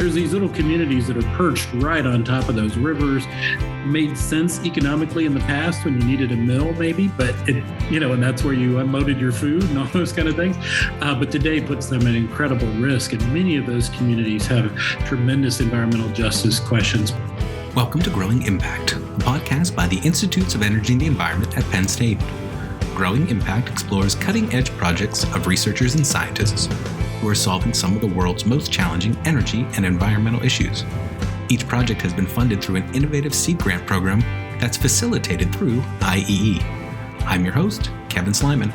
there's these little communities that are perched right on top of those rivers. Made sense economically in the past when you needed a mill, maybe, but and that's where you unloaded your food and all those kind of things. But today puts them at incredible risk, and many of those communities have tremendous environmental justice questions. Welcome to Growing Impact, a podcast by the Institutes of Energy and the Environment at Penn State. Growing Impact explores cutting-edge projects of researchers and scientists who are solving some of the world's most challenging energy and environmental issues. Each project has been funded through an innovative seed grant program that's facilitated through IEE. I'm your host, Kevin Slyman.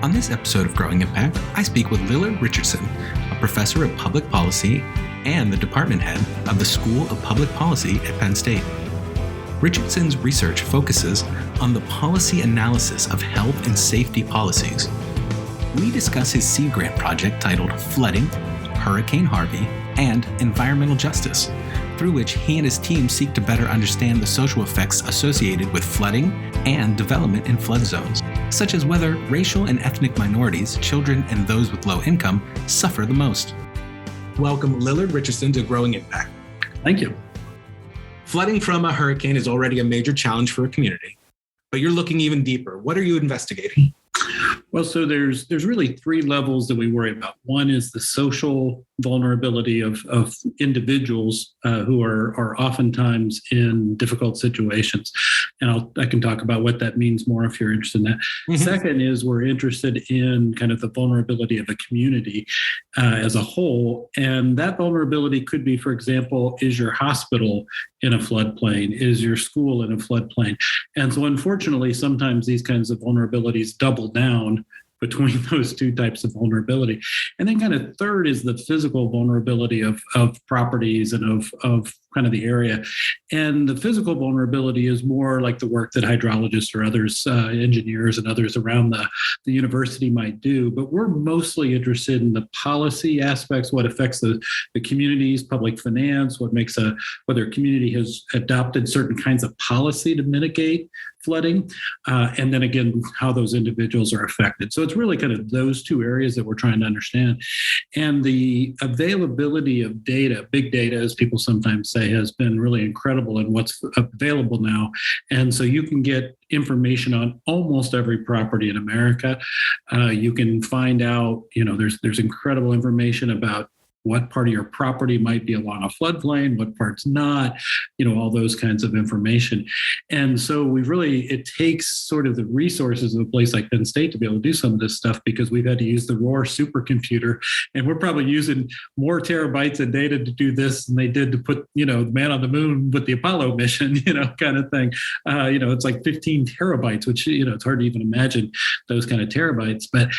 On this episode of Growing Impact, I speak with Lillard Richardson, a professor of public policy and the department head of the School of Public Policy at Penn State. Richardson's research focuses on the policy analysis of health and safety policies. We discuss his seed grant project titled Flooding, Hurricane Harvey, and Environmental Justice, through which he and his team seek to better understand the social effects associated with flooding and development in flood zones, such as whether racial and ethnic minorities, children, and those with low income suffer the most. Welcome, Lillard Richardson, to Growing Impact. Thank you. Flooding from a hurricane is already a major challenge for a community, but you're looking even deeper. What are you investigating? Well, so there's really three levels that we worry about. One is the social vulnerability of individuals who are oftentimes in difficult situations. And I can talk about what that means more if you're interested in that. Mm-hmm. Second is we're interested in kind of the vulnerability of a community as a whole. And that vulnerability could be, for example, is your hospital in a floodplain? Is your school in a floodplain? And so unfortunately, sometimes these kinds of vulnerabilities double down between those two types of vulnerability. And then kind of third is the physical vulnerability of properties and of kind of the area. And the physical vulnerability is more like the work that hydrologists or others, engineers and others around the university might do. But we're mostly interested in the policy aspects, what affects the communities, public finance, whether a community has adopted certain kinds of policy to mitigate flooding, and then again, how those individuals are affected. So it's really kind of those two areas that we're trying to understand. And the availability of data, big data, as people sometimes say, has been really incredible in what's available now. And so you can get information on almost every property in America. You can find out, there's incredible information about what part of your property might be along a floodplain, what part's not, all those kinds of information. And so it takes sort of the resources of a place like Penn State to be able to do some of this stuff, because we've had to use the Roar supercomputer, and we're probably using more terabytes of data to do this than they did to put, the man on the moon with the Apollo mission, kind of thing. It's like 15 terabytes, which, it's hard to even imagine those kind of terabytes. But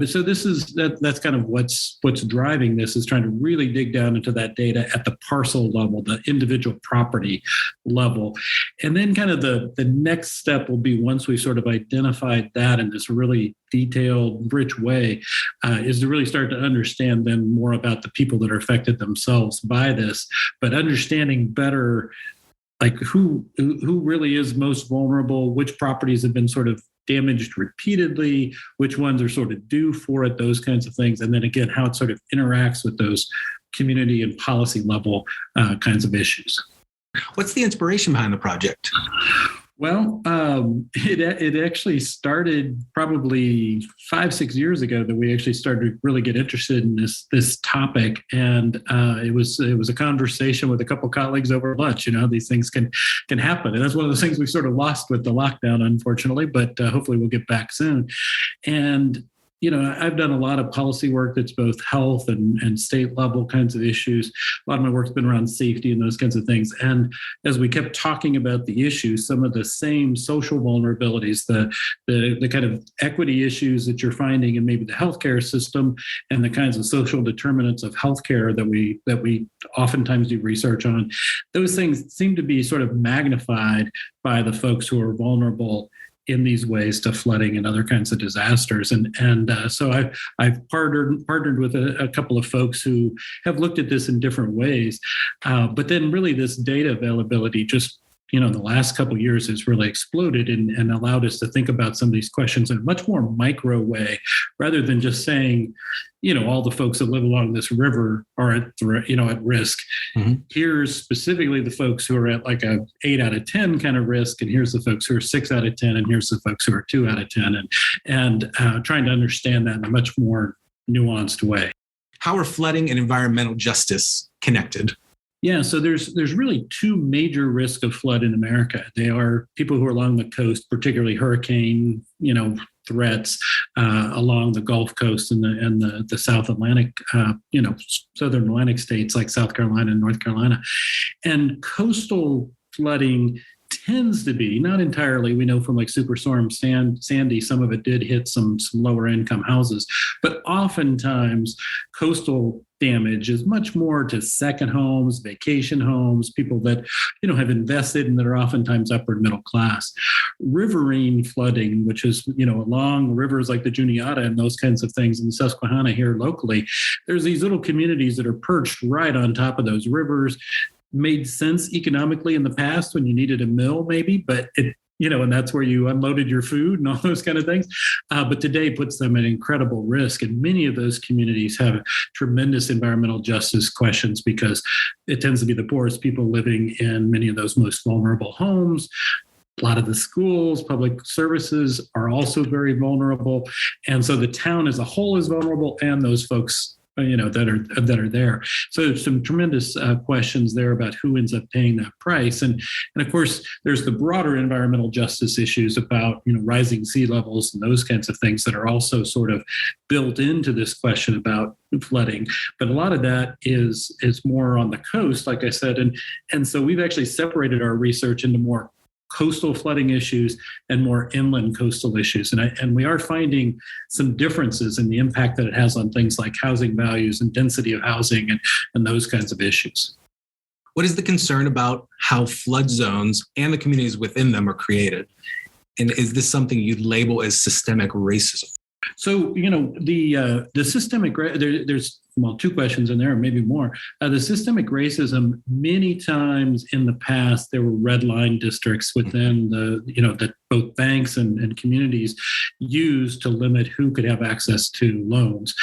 so that's kind of what's driving this, is trying to really dig down into that data at the parcel level, the individual property level. And then kind of the next step will be, once we've sort of identified that in this really detailed, rich way, is to really start to understand then more about the people that are affected themselves by this, but understanding better like who really is most vulnerable, which properties have been sort of damaged repeatedly, which ones are sort of due for it, those kinds of things. And then again, how it sort of interacts with those community and policy level kinds of issues. What's the inspiration behind the project? Well, it actually started probably 5-6 years ago that we actually started to really get interested in this topic, and it was a conversation with a couple colleagues over lunch. These things can happen, and that's one of the things we sort of lost with the lockdown, unfortunately. But hopefully, we'll get back soon. And I've done a lot of policy work that's both health and state level kinds of issues. A lot of my work's been around safety and those kinds of things. And as we kept talking about the issues, some of the same social vulnerabilities, the kind of equity issues that you're finding in maybe the healthcare system, and the kinds of social determinants of healthcare that we oftentimes do research on, those things seem to be sort of magnified by the folks who are vulnerable in these ways to flooding and other kinds of disasters. And so I've partnered with a couple of folks who have looked at this in different ways. But then really this data availability just the last couple of years has really exploded and allowed us to think about some of these questions in a much more micro way, rather than just saying, all the folks that live along this river are at risk. Mm-hmm. Here's specifically the folks who are at like a 8 out of 10 kind of risk, and here's the folks who are 6 out of 10, and here's the folks who are 2 out of 10, and trying to understand that in a much more nuanced way. How are flooding and environmental justice connected? Yeah, so there's really two major risks of flood in America. They are people who are along the coast, particularly hurricane, threats along the Gulf Coast and the South Atlantic, Southern Atlantic states like South Carolina and North Carolina. And coastal flooding tends to be, not entirely, we know from like Superstorm Sandy, some of it did hit some lower income houses, but oftentimes coastal damage is much more to second homes, vacation homes, people that, have invested and that are oftentimes upward middle class. Riverine flooding, which is, along rivers like the Juniata and those kinds of things, and Susquehanna here locally, there's these little communities that are perched right on top of those rivers. Made sense economically in the past when you needed a mill, maybe, but it, and that's where you unloaded your food and all those kind of things. But today puts them at incredible risk. And many of those communities have tremendous environmental justice questions because it tends to be the poorest people living in many of those most vulnerable homes. A lot of the schools, public services are also very vulnerable. And so the town as a whole is vulnerable, and those folks that are there. So there's some tremendous questions there about who ends up paying that price. And of course, there's the broader environmental justice issues about, rising sea levels and those kinds of things that are also sort of built into this question about flooding. But a lot of that is more on the coast, like I said. And so we've actually separated our research into more coastal flooding issues and more inland coastal issues. And we are finding some differences in the impact that it has on things like housing values and density of housing and those kinds of issues. What is the concern about how flood zones and the communities within them are created? And is this something you'd label as systemic racism? So, the systemic, there's two questions in there, or maybe more. The systemic racism, many times in the past, there were red line districts within that both banks and communities used to limit who could have access to loans.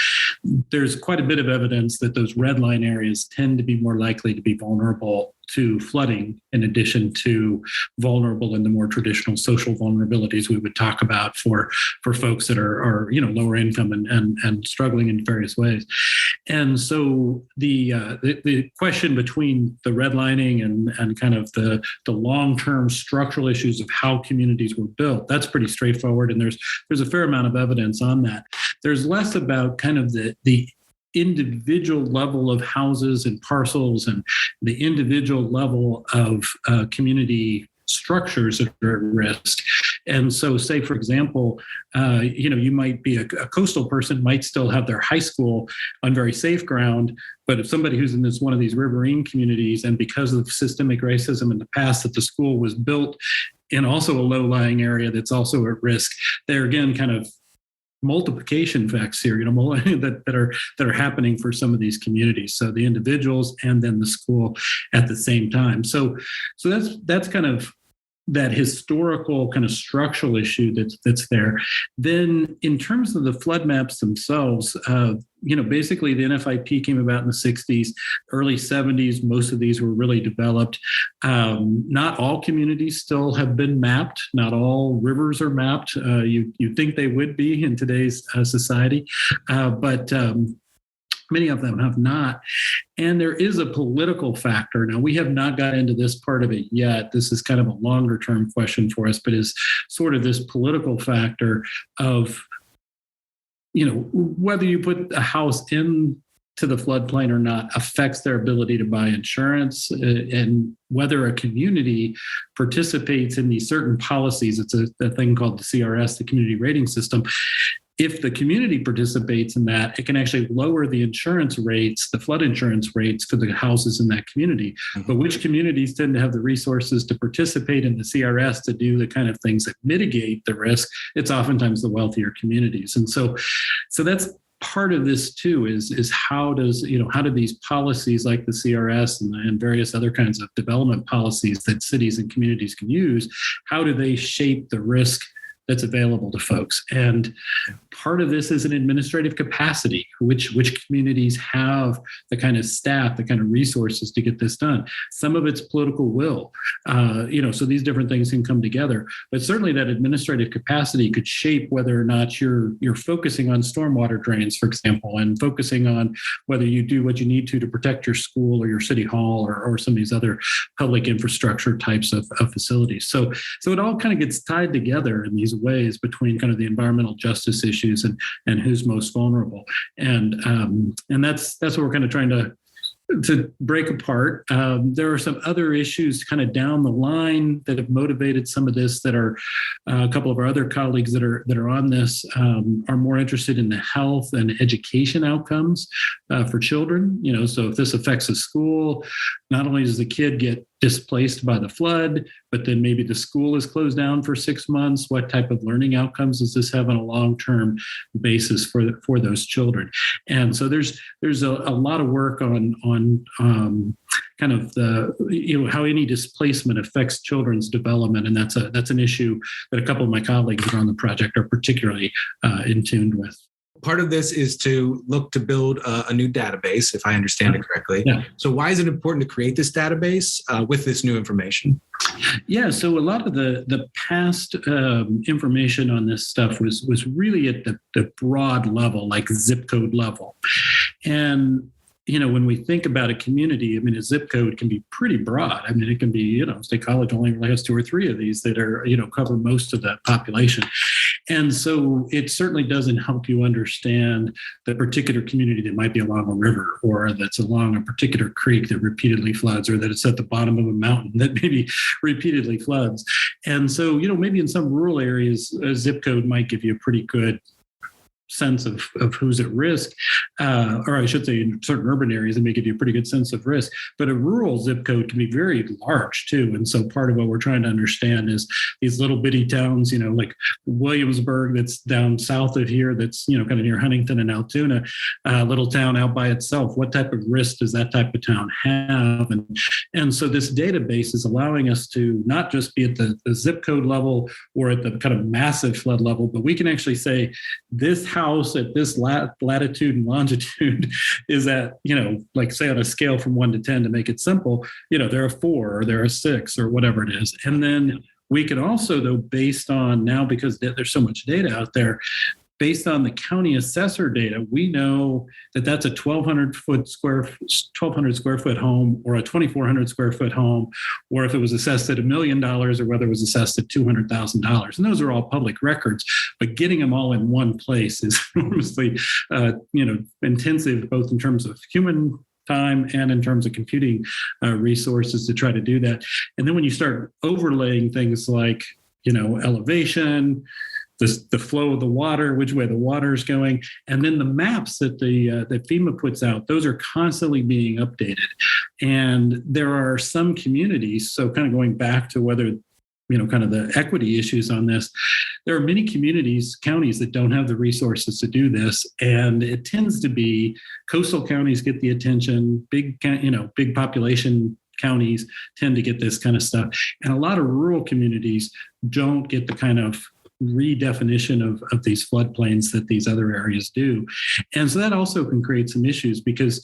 There's quite a bit of evidence that those red line areas tend to be more likely to be vulnerable to flooding, in addition to vulnerable in the more traditional social vulnerabilities we would talk about for folks that are lower income and struggling in various ways. And so the question between the redlining and kind of the long-term structural issues of how communities were built, that's pretty straightforward. And there's a fair amount of evidence on that. There's less about kind of the individual level of houses and parcels and the individual level of community structures that are at risk. And so say, for example, you might be a coastal person might still have their high school on very safe ground, but if somebody who's in one of these riverine communities, and because of systemic racism in the past that the school was built in also a low-lying area that's also at risk, they're again kind of multiplication effects here, that are happening for some of these communities. So the individuals and then the school at the same time. So that's kind of that historical kind of structural issue that's there. Then in terms of the flood maps themselves, basically the NFIP came about in the 60s, early 70s. Most of these were really developed. Not all communities still have been mapped. Not all rivers are mapped. You'd think they would be in today's society, but many of them have not. And there is a political factor. Now, we have not got into this part of it yet. This is kind of a longer term question for us, but is sort of this political factor of, whether you put a house into the floodplain or not affects their ability to buy insurance, and whether a community participates in these certain policies. It's a thing called the CRS, the community rating system. If the community participates in that, it can actually lower the insurance rates, the flood insurance rates for the houses in that community. Mm-hmm. But which communities tend to have the resources to participate in the CRS to do the kind of things that mitigate the risk? It's oftentimes the wealthier communities. And so that's part of this too is how do these policies like the CRS and various other kinds of development policies that cities and communities can use, how do they shape the risk that's available to folks? And part of this is an administrative capacity, which communities have the kind of staff, the kind of resources to get this done. Some of it's political will, so these different things can come together. But certainly that administrative capacity could shape whether or not you're focusing on stormwater drains, for example, and focusing on whether you do what you need to protect your school or your city hall or some of these other public infrastructure types of facilities. So it all kind of gets tied together in these ways between kind of the environmental justice issues and who's most vulnerable. And that's what we're kind of trying to break apart. There are some other issues kind of down the line that have motivated some of this that are a couple of our other colleagues that are on this are more interested in the health and education outcomes for children. So if this affects a school, not only does the kid get displaced by the flood, but then maybe the school is closed down for 6 months. What type of learning outcomes does this have on a long-term basis for those children? And so there's a lot of work on kind of the how any displacement affects children's development, and that's an issue that a couple of my colleagues that are on the project are particularly in tune with. Part of this is to look to build a new database, if I understand it correctly. Yeah. So why is it important to create this database with this new information? Yeah, so a lot of the past information on this stuff was really at the broad level, like zip code level. And when we think about a community, a zip code can be pretty broad. It can be, State College only has 2 or 3 of these that are, cover most of the population. And so it certainly doesn't help you understand the particular community that might be along a river or that's along a particular creek that repeatedly floods, or that it's at the bottom of a mountain that maybe repeatedly floods. And so, maybe in some rural areas, a zip code might give you a pretty good sense of who's at risk, or I should say in certain urban areas, it may give you a pretty good sense of risk, but a rural zip code can be very large too. And so part of what we're trying to understand is these little bitty towns, like Williamsburg, that's down south of here, that's, kind of near Huntington and Altoona, a little town out by itself. What type of risk does that type of town have? And so this database is allowing us to not just be at the zip code level or at the kind of massive flood level, but we can actually say this house at this latitude and longitude is at, like say on a scale from 1 to 10 to make it simple, there are 4 or there are 6 or whatever it is. And then we can also, though, based on now, because there's so much data out there, based on the county assessor data, we know that that's a 1,200 square foot home or a 2,400 square foot home, or if it was assessed at $1 million or whether it was assessed at $200,000. And those are all public records, but getting them all in one place is enormously, intensive, both in terms of human time and in terms of computing resources to try to do that. And then when you start overlaying things like, elevation, the flow of the water, which way the water is going, and then the maps that that FEMA puts out, those are constantly being updated. And there are some communities, so kind of going back to whether, kind of the equity issues on this, there are many counties that don't have the resources to do this. And it tends to be coastal counties get the attention, big population counties tend to get this kind of stuff. And a lot of rural communities don't get the kind of redefinition of these floodplains that these other areas do. And so that also can create some issues because,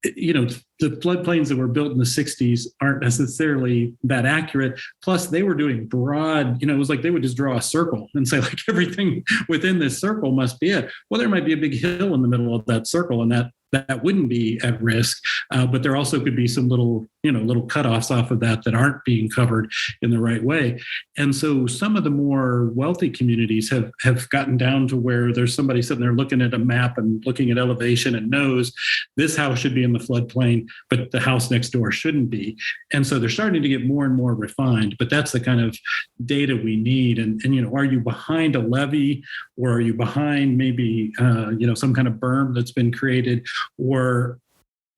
the floodplains that were built in the 60s aren't necessarily that accurate. Plus they were doing broad, it was like they would just draw a circle and say like everything within this circle must be it. Well, there might be a big hill in the middle of that circle and that wouldn't be at risk. But there also could be some little cutoffs off of that aren't being covered in the right way. And so some of the more wealthy communities have gotten down to where there's somebody sitting there looking at a map and looking at elevation and knows this house should be in the floodplain, but the house next door shouldn't be. And so they're starting to get more and more refined, but that's the kind of data we need. And are you behind a levee, or are you behind maybe, some kind of berm that's been created, or,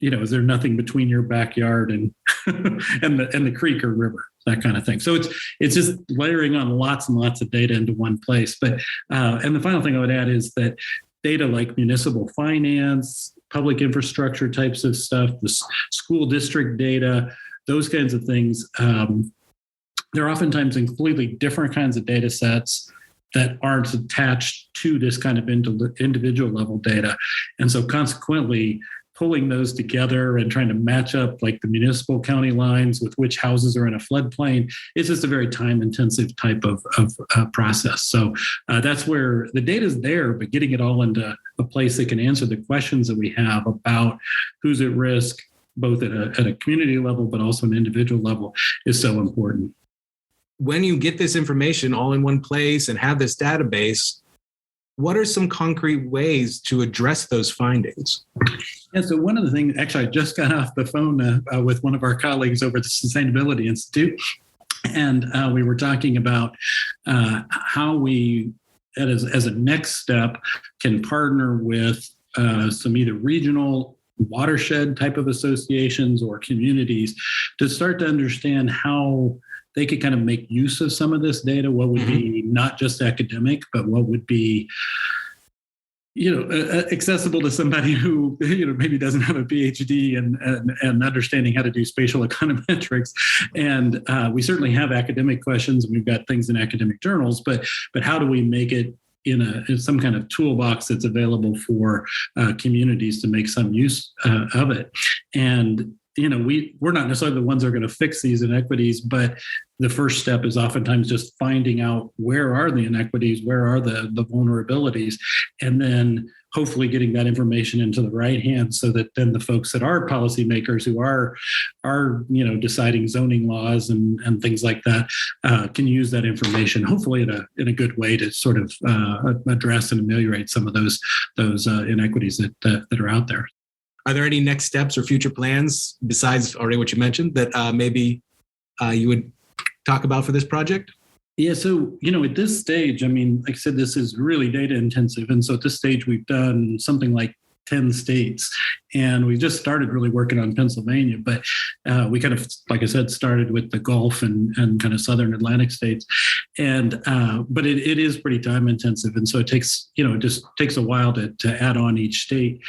is there nothing between your backyard and and the creek or river, that kind of thing. So it's just layering on lots and lots of data into one place. But and the final thing I would add is that data like municipal finance, public infrastructure types of stuff, the school district data, those kinds of things. They're oftentimes in completely different kinds of data sets that aren't attached to this kind of individual level data. And so consequently, pulling those together and trying to match up like the municipal county lines with which houses are in a floodplain is just a very time intensive type of process. So that's where the data is there, but getting it all into a place that can answer the questions that we have about who's at risk, both at a community level, but also an individual level, is so important. When you get this information all in one place and have this database, what are some concrete ways to address those findings? Yeah, so one of the things, actually, I just got off the phone with one of our colleagues over at the Sustainability Institute, and we were talking about how we, as a next step, can partner with some either regional watershed type of associations or communities to start to understand how they could kind of make use of some of this data, what would be not just academic, but what would be, accessible to somebody who, maybe doesn't have a PhD and understanding how to do spatial econometrics. And we certainly have academic questions, and we've got things in academic journals, but how do we make it in some kind of toolbox that's available for communities to make some use of it? And we're not necessarily the ones that are going to fix these inequities, but the first step is oftentimes just finding out where are the inequities, where are the vulnerabilities, and then hopefully getting that information into the right hands so that then the folks that are policymakers who are deciding zoning laws and things like that can use that information, hopefully in a good way to sort of address and ameliorate some of those inequities that are out there. Are there any next steps or future plans besides already what you mentioned that maybe you would talk about for this project? Yeah, so, at this stage, like I said, this is really data intensive. And so at this stage, we've done something like 10 states. And we just started really working on Pennsylvania. But we kind of, like I said, started with the Gulf and kind of southern Atlantic states. And but it is pretty time intensive. And so it takes, just takes a while to add on each state.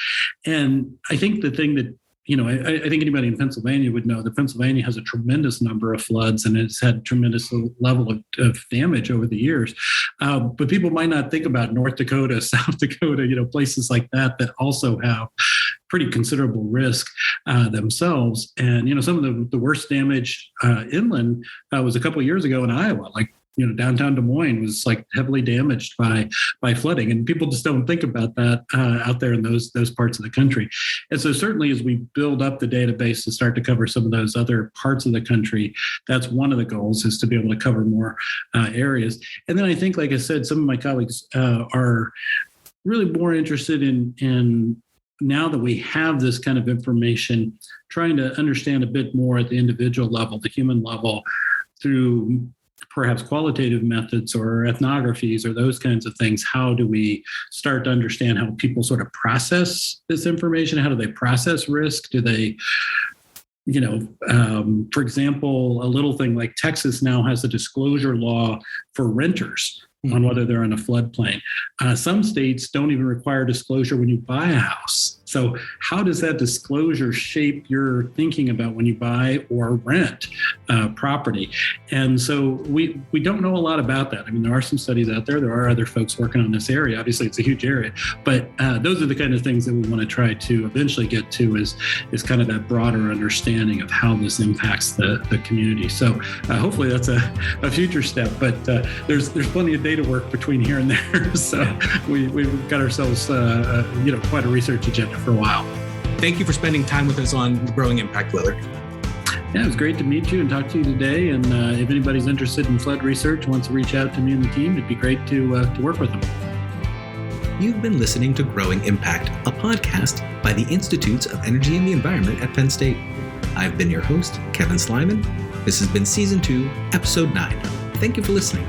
And I think the thing that, I think anybody in Pennsylvania would know that Pennsylvania has a tremendous number of floods and it's had tremendous level of damage over the years. But people might not think about North Dakota, South Dakota, places like that also have pretty considerable risk themselves. And, some of the worst damage inland was a couple of years ago in Iowa, like, downtown Des Moines was like heavily damaged by flooding, and people just don't think about that out there in those parts of the country. And so certainly as we build up the database to start to cover some of those other parts of the country, that's one of the goals, is to be able to cover more areas. And then I think, like I said, some of my colleagues are really more interested in now that we have this kind of information, trying to understand a bit more at the individual level, the human level, through perhaps qualitative methods or ethnographies or those kinds of things. How do we start to understand how people sort of process this information? How do they process risk? Do they, for example, a little thing like Texas now has a disclosure law for renters on whether they're in a floodplain. Some states don't even require disclosure when you buy a house. So how does that disclosure shape your thinking about when you buy or rent property? And so we don't know a lot about that. There are some studies out there. There are other folks working on this area. Obviously, it's a huge area. But those are the kind of things that we want to try to eventually get to is kind of that broader understanding of how this impacts the community. So hopefully that's a future step. But there's plenty of data work between here and there. So we've got ourselves quite a research agenda for a while. Thank you for spending time with us on Growing Impact, Willard. Yeah, it was great to meet you and talk to you today. And if anybody's interested in flood research, wants to reach out to me and the team, it'd be great to work with them. You've been listening to Growing Impact, a podcast by the Institutes of Energy and the Environment at Penn State. I've been your host, Kevin Slyman. This has been Season 2, Episode 9. Thank you for listening.